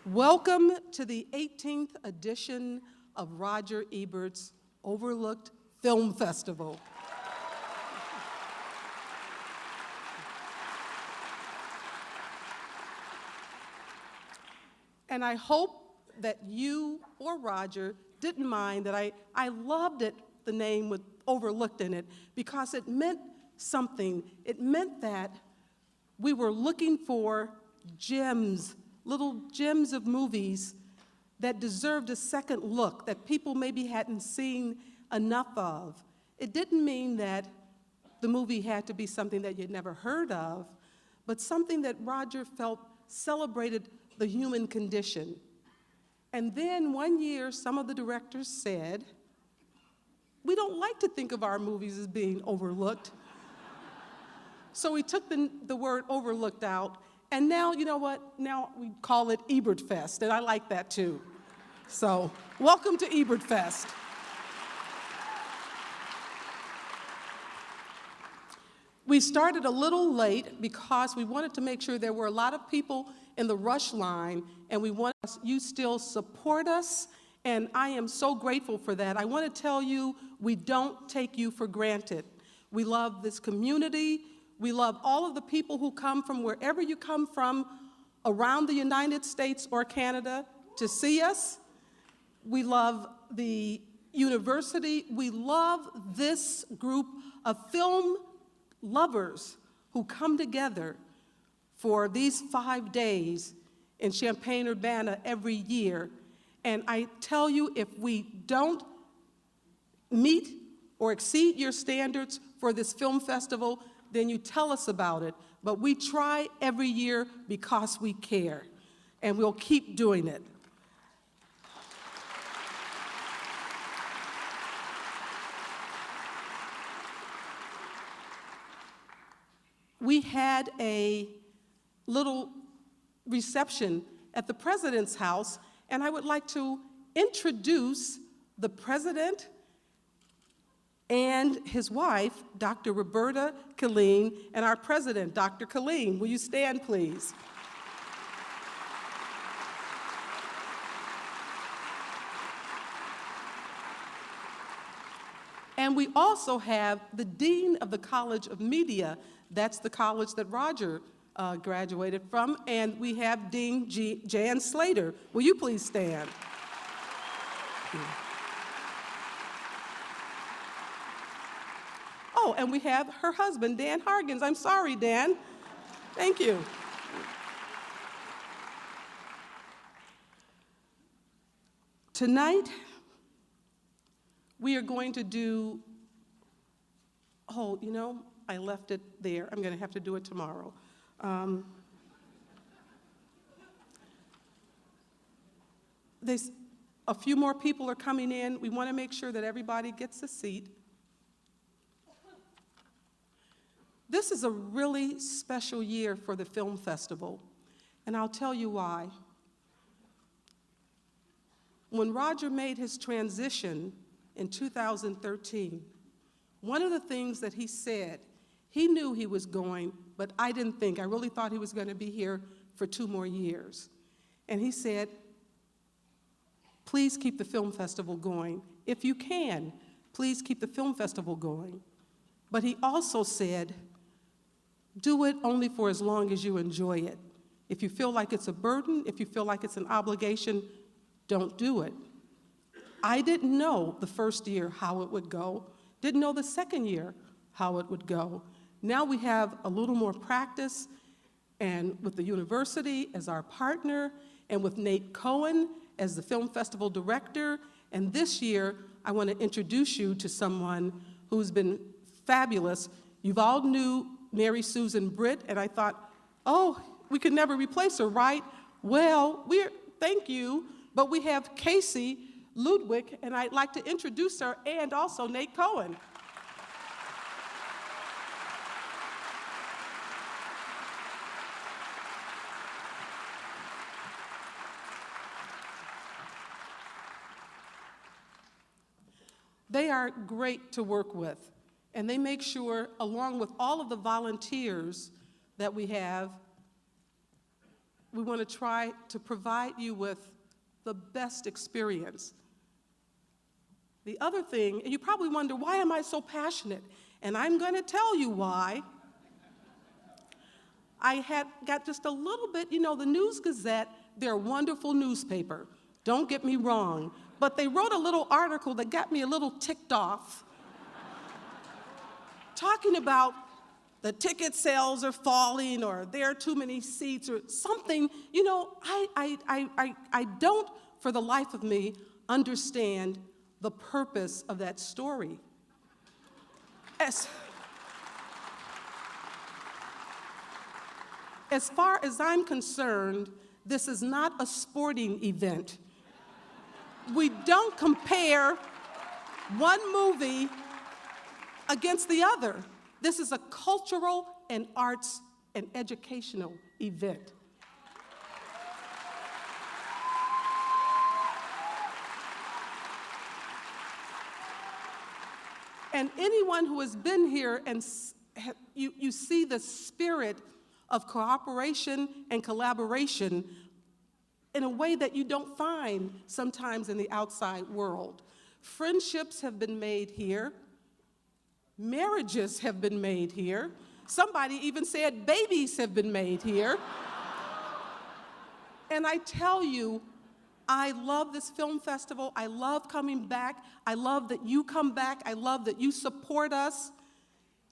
Welcome to the 18th edition of Roger Ebert's Overlooked Film Festival. And I hope that you or Roger didn't mind that I loved it, the name with Overlooked in it, because it meant something. It meant that we were looking for gems, little gems of movies that deserved a second look, that people maybe hadn't seen enough of. It didn't mean that the movie had to be something that you'd never heard of, but something that Roger felt celebrated the human condition. And then one year, some of the directors said, we don't like to think of our movies as being overlooked. So we took the word overlooked out, and now, you know what? Now we call it Ebertfest, and I like that too. So, welcome to Ebertfest. We started a little late because we wanted to make sure there were a lot of people in the rush line, and we want you still support us, and I am so grateful for that. I want to tell you, we don't take you for granted. We love this community. We love all of the people who come from wherever you come from around the United States or Canada to see us. We love the university. We love this group of film lovers who come together for these 5 days in Champaign-Urbana every year. And I tell you, if we don't meet or exceed your standards for this film festival, then you tell us about it. But we try every year because we care, and we'll keep doing it. We had a little reception at the president's house, and I would like to introduce the president and his wife, Dr. Roberta Killeen, and our president, Dr. Killeen. Will you stand, please? And we also have the dean of the College of Media. That's the college that Roger graduated from, and we have Dean Jan Slater. Will you please stand? Oh, and we have her husband, Dan Hargens. I'm sorry, Dan. Thank you. Tonight, we are going to do, oh, you know, I left it there. I'm going to have to do it tomorrow. There's a few more people are coming in. We want to make sure that everybody gets a seat. This is a really special year for the film festival, and I'll tell you why. When Roger made his transition in 2013, one of the things that he said, he knew he was going, but I didn't think. I really thought he was going to be here for 2 more years. And he said, please keep the film festival going. If you can, please keep the film festival going. But he also said, do it only for as long as you enjoy it. If you feel like it's a burden, if you feel like it's an obligation, don't do it. I didn't know the first year how it would go, didn't know the second year how it would go. Now we have a little more practice, and with the university as our partner, and with Nate Cohen as the film festival director, and this year I want to introduce you to someone who's been fabulous. You've all knew Mary Susan Britt, and I thought, oh, we could never replace her, right? Well, thank you, but we have Casey Ludwig, and I'd like to introduce her, and also Nate Cohen. They are great to work with, and they make sure, along with all of the volunteers that we have, we want to try to provide you with the best experience. The other thing, and you probably wonder, why am I so passionate? And I'm going to tell you why. I had got just a little bit, the News Gazette, they're a wonderful newspaper. Don't get me wrong. But they wrote a little article that got me a little ticked off, talking about the ticket sales are falling, or there are too many seats, or something. I don't, for the life of me, understand the purpose of that story. As far as I'm concerned, this is not a sporting event. We don't compare one movie against the other. This is a cultural and arts and educational event. And anyone who has been here and you see the spirit of cooperation and collaboration in a way that you don't find sometimes in the outside world. Friendships have been made here. Marriages have been made here. Somebody even said babies have been made here. And I tell you, I love this film festival. I love coming back. I love that you come back. I love that you support us.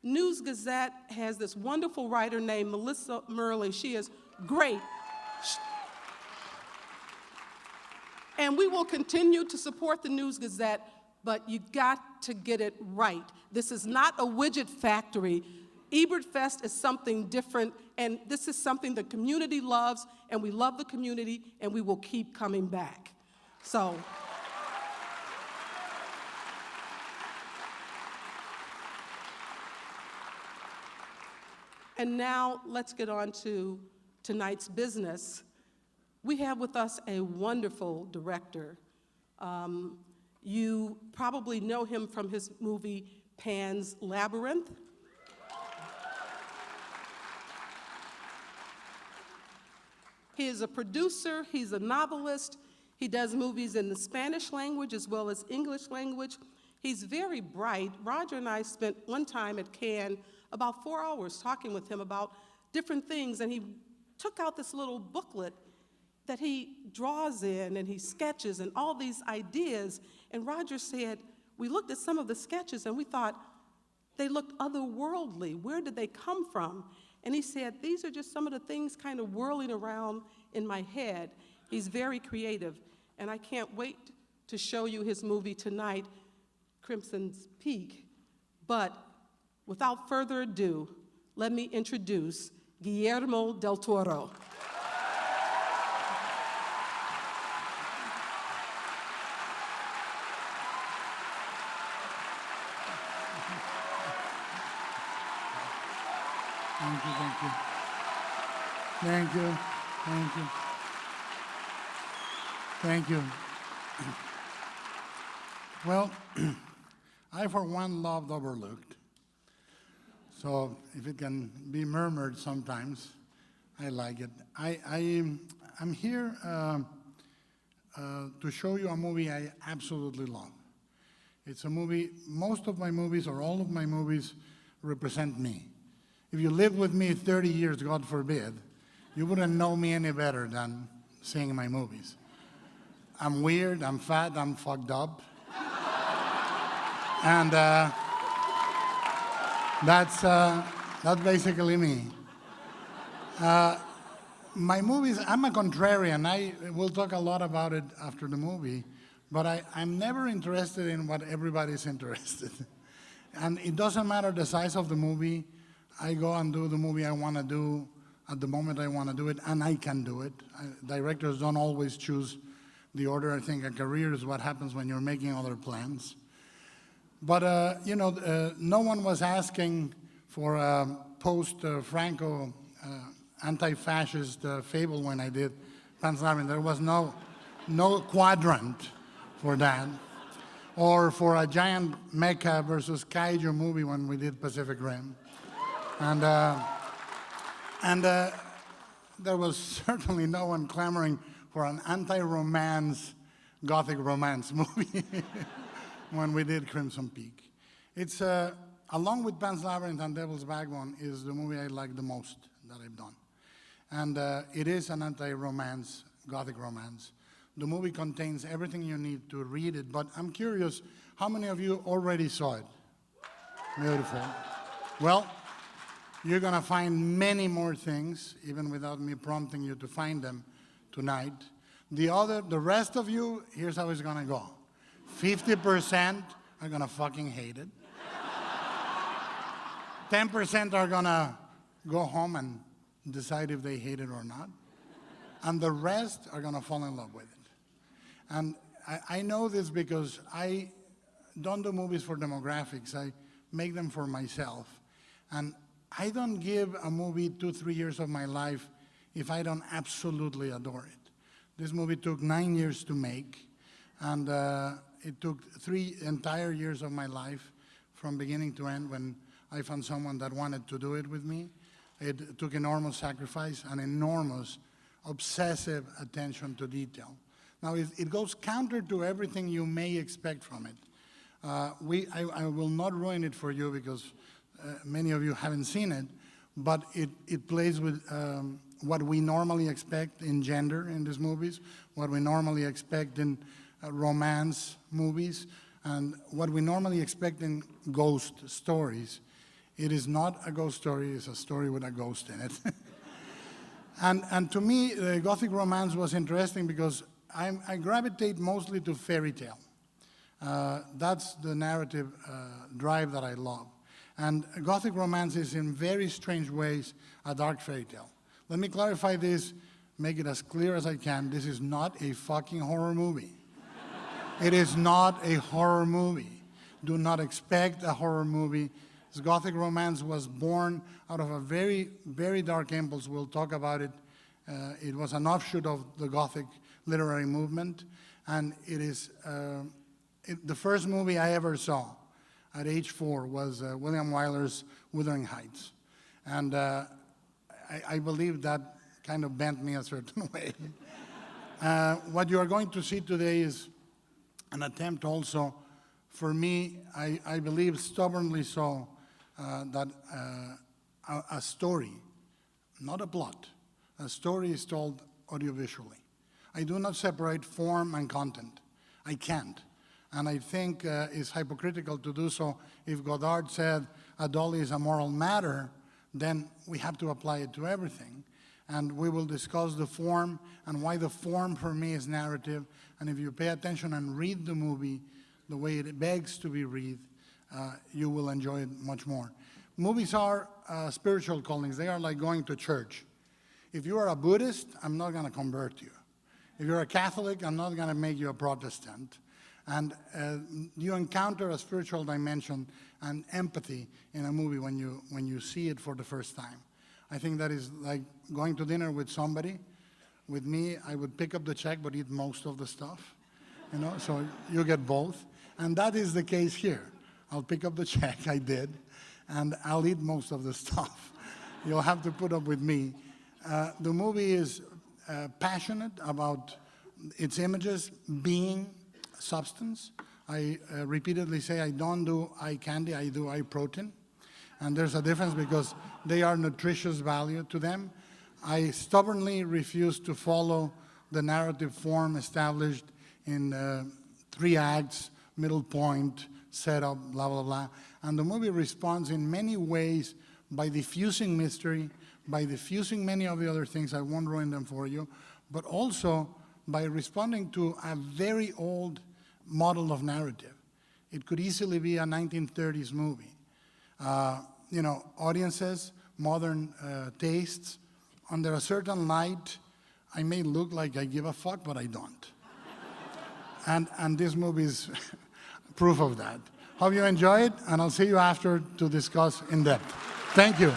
News Gazette has this wonderful writer named Melissa Murley. She is great. And we will continue to support the News Gazette, but you got to get it right. This is not a widget factory. Ebertfest is something different, and this is something the community loves, and we love the community, and we will keep coming back. So, and now let's get on to tonight's business. We have with us a wonderful director. You probably know him from his movie Pan's Labyrinth. He is a producer, he's a novelist, he does movies in the Spanish language as well as English language. He's very bright. Roger and I spent one time at Cannes about 4 hours talking with him about different things, and he took out this little booklet that he draws in and he sketches and all these ideas. And Roger said, we looked at some of the sketches and we thought they looked otherworldly. Where did they come from? And he said, these are just some of the things kind of whirling around in my head. He's very creative. And I can't wait to show you his movie tonight, Crimson's Peak. But without further ado, let me introduce Guillermo del Toro. Thank you, thank you. Thank you, thank you. Thank you. Well, I for one loved Overlooked. So if it can be murmured sometimes, I like it. I'm here to show you a movie I absolutely love. It's a movie, most of my movies or all of my movies represent me. If you lived with me 30 years, God forbid, you wouldn't know me any better than seeing my movies. I'm weird, I'm fat, I'm fucked up. And that's basically me. My movies, I'm a contrarian. I will talk a lot about it after the movie, but I'm never interested in what everybody's interested. And it doesn't matter the size of the movie. I go and do the movie I want to do at the moment I want to do it, and I can do it. Directors don't always choose the order. I think a career is what happens when you're making other plans. But, no one was asking for a post-Franco anti-fascist fable when I did Pan's Labyrinth. There was no quadrant for that. Or for a giant mecha versus kaiju movie when we did Pacific Rim. And there was certainly no one clamoring for an anti-romance, gothic romance movie when we did Crimson Peak. It's, along with Pan's Labyrinth and Devil's Backbone, is the movie I like the most that I've done. And it is an anti-romance, gothic romance. The movie contains everything you need to read it, but I'm curious, how many of you already saw it? Beautiful. Well, you're gonna find many more things, even without me prompting you to find them tonight. The rest of you, here's how it's gonna go. 50% are gonna fucking hate it. 10% are gonna go home and decide if they hate it or not. And the rest are gonna fall in love with it. And I know this because I don't do movies for demographics. I make them for myself. And I don't give a movie 2-3 years of my life if I don't absolutely adore it. This movie took 9 years to make, and it took 3 entire years of my life from beginning to end when I found someone that wanted to do it with me. It took enormous sacrifice and enormous obsessive attention to detail. Now, it goes counter to everything you may expect from it. I will not ruin it for you because many of you haven't seen it, but it plays with what we normally expect in gender in these movies, what we normally expect in romance movies, and what we normally expect in ghost stories. It is not a ghost story, it's a story with a ghost in it. And to me, the Gothic romance was interesting because I gravitate mostly to fairy tale. That's the narrative drive that I love. And Gothic romance is in very strange ways a dark fairy tale. Let me clarify this, make it as clear as I can. This is not a fucking horror movie. It is not a horror movie. Do not expect a horror movie. This Gothic romance was born out of a very, very dark impulse. We'll talk about it. It was an offshoot of the Gothic literary movement, and it is the first movie I ever saw at age 4 was William Wyler's Wuthering Heights. And I believe that kind of bent me a certain way. What you are going to see today is an attempt also, for me, I believe stubbornly so, that a story, not a plot, a story is told audiovisually. I do not separate form and content. I can't. And I think it's hypocritical to do so. If Godard said a dolly is a moral matter, then we have to apply it to everything. And we will discuss the form and why the form for me is narrative. And if you pay attention and read the movie the way it begs to be read, you will enjoy it much more. Movies are spiritual callings. They are like going to church. If you are a Buddhist, I'm not going to convert you. If you're a Catholic, I'm not going to make you a Protestant. And you encounter a spiritual dimension and empathy in a movie when you see it for the first time. I think that is like going to dinner with somebody. With me, I would pick up the check but eat most of the stuff, you know, so you get both. And that is the case here. I'll pick up the check, I did, and I'll eat most of the stuff. You'll have to put up with me. The movie is passionate about its images being substance. I repeatedly say I don't do eye candy, I do eye protein. And there's a difference because they are nutritious value to them. I stubbornly refuse to follow the narrative form established in 3 acts, middle point, setup, blah, blah, blah. And the movie responds in many ways by diffusing mystery, by diffusing many of the other things. I won't ruin them for you, but also by responding to a very old model of narrative. It could easily be a 1930s movie. You know, audiences, modern tastes, under a certain light, I may look like I give a fuck, but I don't. And this movie is proof of that. Hope you enjoy it, and I'll see you after to discuss in depth. Thank you.